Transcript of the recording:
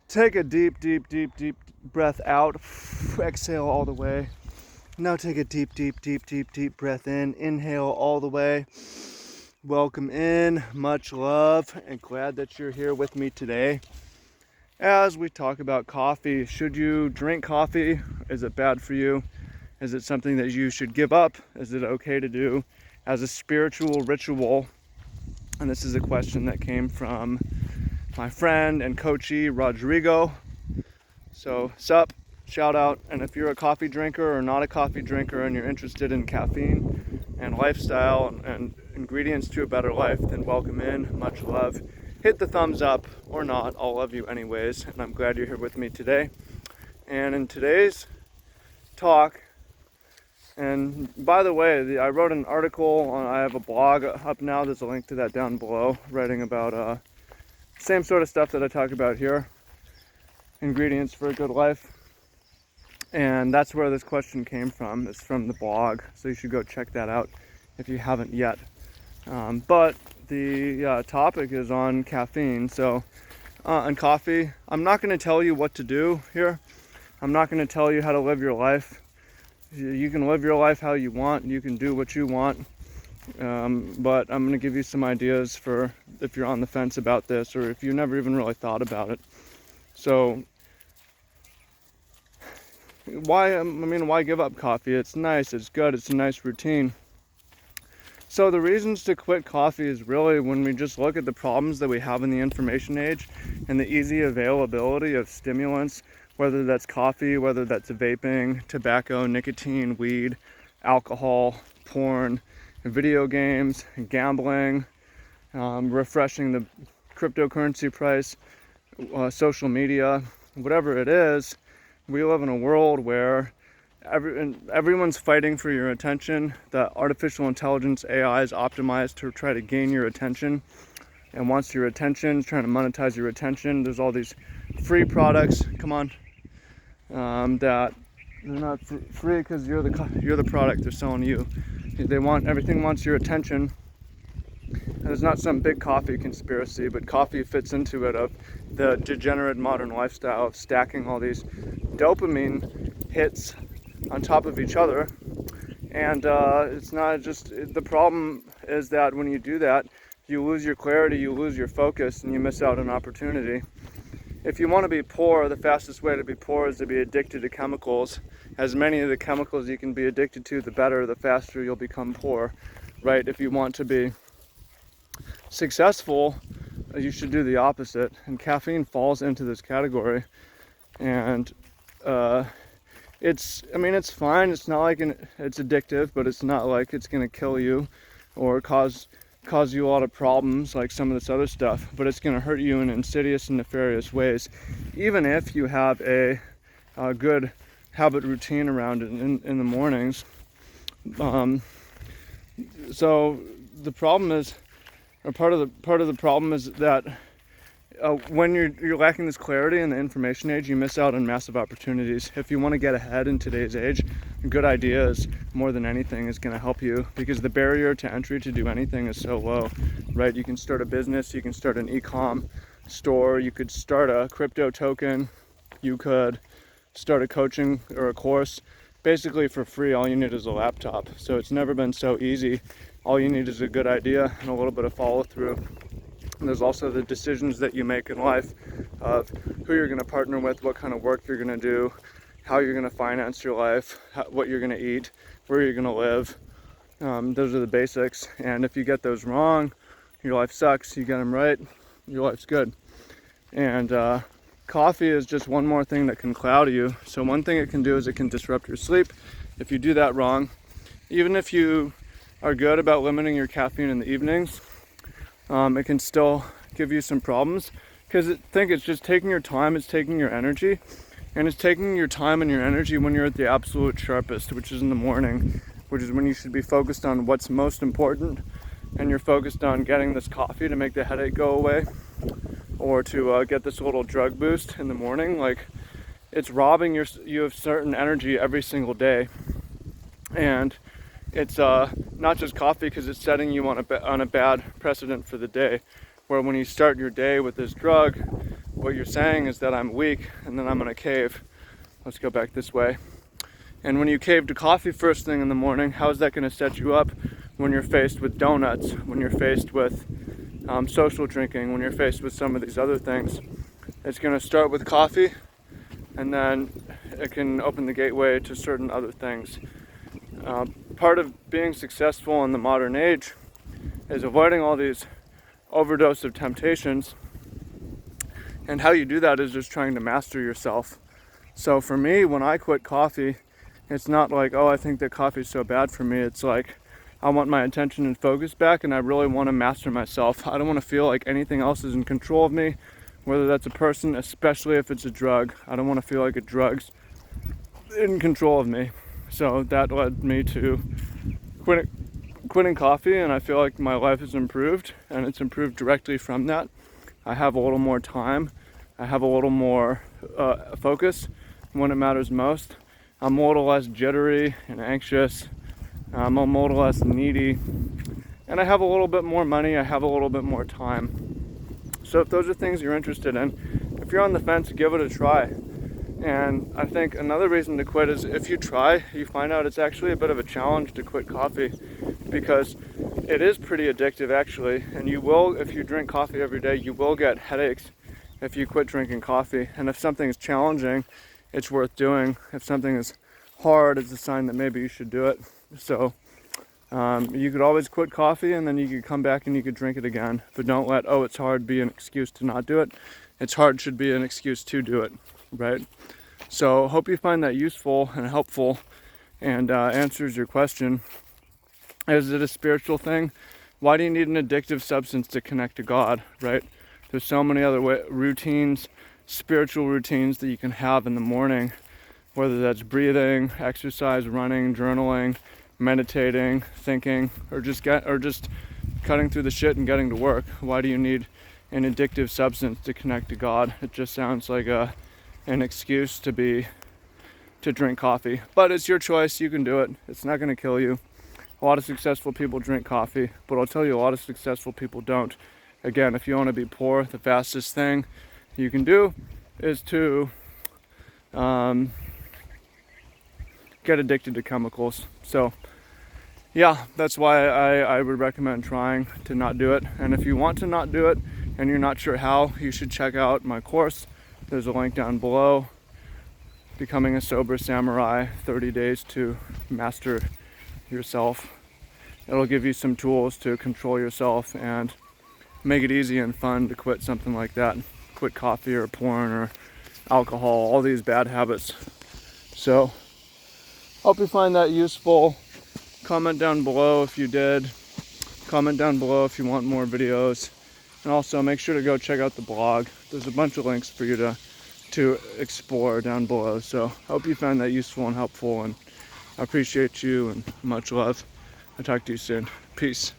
Take a deep, deep, deep, deep breath out. Exhale all the way. Now take a deep, deep, deep, deep, deep breath in. Inhale all the way. Welcome in. Much love and glad that you're here with me today. As we talk about coffee, should you drink coffee? Is it bad for you? Is it something that you should give up? Is it okay to do as a spiritual ritual? And this is a question that came from my friend and coachee, Rodrigo. So, sup, shout out. And if you're a coffee drinker or not a coffee drinker and you're interested in caffeine and lifestyle and ingredients to a better life, then welcome in. Much love. Hit the thumbs up or not. I'll love you anyways. And I'm glad you're here with me today. And in today's talk, and by the way, I wrote an article I have a blog up now. There's a link to that down below, writing about same sort of stuff that I talk about here. Ingredients for a good life. And that's where this question came from. It's from the blog. So you should go check that out if you haven't yet. But the topic is on caffeine. So on coffee, I'm not going to tell you what to do here. I'm not going to tell you how to live your life. You can live your life how you want. You can do what you want. But I'm going to give you some ideas for if you're on the fence about this or if you never even really thought about it. So why give up coffee? It's nice, it's good, it's a nice routine. So the reasons to quit coffee is really when we just look at the problems that we have in the information age and the easy availability of stimulants, whether that's coffee, whether that's vaping, tobacco, nicotine, weed, alcohol, porn, video games, gambling, refreshing the cryptocurrency price, social media, whatever it is. We live in a world where everyone's fighting for your attention. The artificial intelligence AI is optimized to try to gain your attention and wants your attention, trying to monetize your attention. There's all these free products, come on, that they're not free because you're the product they're selling you. Everything wants your attention. And there's not some big coffee conspiracy, but coffee fits into it of the degenerate modern lifestyle of stacking all these dopamine hits on top of each other. And it's not just, the problem is that when you do that, you lose your clarity, you lose your focus, and you miss out on opportunity. If you want to be poor, the fastest way to be poor is to be addicted to chemicals. As many of the chemicals you can be addicted to, the better, the faster you'll become poor, right? If you want to be successful, you should do the opposite. And caffeine falls into this category. And it's fine. It's not like it's addictive, but it's not like it's going to kill you or cause you a lot of problems like some of this other stuff, but it's going to hurt you in insidious and nefarious ways, even if you have a good habit routine around it in the mornings. So the problem is, or part of the problem is that when you're lacking this clarity in the information age, you miss out on massive opportunities. If you want to get ahead in today's age, good ideas more than anything is going to help you, because the barrier to entry to do anything is so low, right? You can start a business, you can start an e-com store, you could start a crypto token, you could start a coaching or a course basically for free. All you need is a laptop. So it's never been so easy. All you need is a good idea and a little bit of follow through. And there's also the decisions that you make in life of who you're going to partner with, what kind of work you're going to do, how you're going to finance your life, what you're going to eat, where you're going to live. Those are the basics. And if you get those wrong, your life sucks. You get them right, your life's good. And coffee is just one more thing that can cloud you. So one thing it can do is it can disrupt your sleep if you do that wrong. Even if you are good about limiting your caffeine in the evenings, it can still give you some problems, because I think it's just taking your time, it's taking your energy, and it's taking your time and your energy when you're at the absolute sharpest, which is in the morning, which is when you should be focused on what's most important, and you're focused on getting this coffee to make the headache go away, or to get this little drug boost in the morning. Like, it's robbing you of certain energy every single day. And it's not just coffee, because it's setting you on a bad precedent for the day, where when you start your day with this drug, what you're saying is that I'm weak and then I'm gonna cave. Let's go back this way. And when you cave to coffee first thing in the morning, how is that gonna set you up when you're faced with donuts, when you're faced with social drinking, when you're faced with some of these other things? It's gonna start with coffee, and then it can open the gateway to certain other things. Part of being successful in the modern age is avoiding all these overdose of temptations, and how you do that is just trying to master yourself. So for me, when I quit coffee, it's not like, oh, I think that coffee is so bad for me. It's like, I want my attention and focus back, and I really want to master myself. I don't want to feel like anything else is in control of me, whether that's a person, especially if it's a drug. I don't want to feel like a drug's in control of me. So that led me to quitting coffee, and I feel like my life has improved, and it's improved directly from that. I have a little more time. I have a little more focus when it matters most. I'm a little less jittery and anxious. I'm a little less needy. And I have a little bit more money. I have a little bit more time. So if those are things you're interested in, if you're on the fence, give it a try. And I think another reason to quit is if you try, you find out it's actually a bit of a challenge to quit coffee, because it is pretty addictive actually. And you will, if you drink coffee every day, you will get headaches if you quit drinking coffee. And if something is challenging, it's worth doing. If something is hard, it's a sign that maybe you should do it. So you could always quit coffee, and then you could come back and you could drink it again. But don't let, oh, it's hard, be an excuse to not do it. It's hard should be an excuse to do it, right? So hope you find that useful and helpful, and answers your question. Is it a spiritual thing? Why do you need an addictive substance to connect to God, right? There's so many other routines, spiritual routines that you can have in the morning, whether that's breathing, exercise, running, journaling, meditating, thinking, or just cutting through the shit and getting to work. Why do you need an addictive substance to connect to God? It just sounds like an excuse to drink coffee. But it's your choice. You can do it. It's not going to kill you. A lot of successful people drink coffee, but I'll tell you, a lot of successful people don't. Again, if you want to be poor, the fastest thing you can do is to get addicted to chemicals. So yeah, that's why I would recommend trying to not do it. And if you want to not do it and you're not sure how, you should check out my course. There's a link down below. Becoming a Sober Samurai, 30 days to master yourself. It'll give you some tools to control yourself and make it easy and fun to quit something like that. Quit coffee or porn or alcohol, all these bad habits. So hope you find that useful. Comment down below if you did. Comment down below if you want more videos. And also make sure to go check out the blog. There's a bunch of links for you to explore down below. So hope you found that useful and helpful, and I appreciate you and much love. I'll talk to you soon. Peace.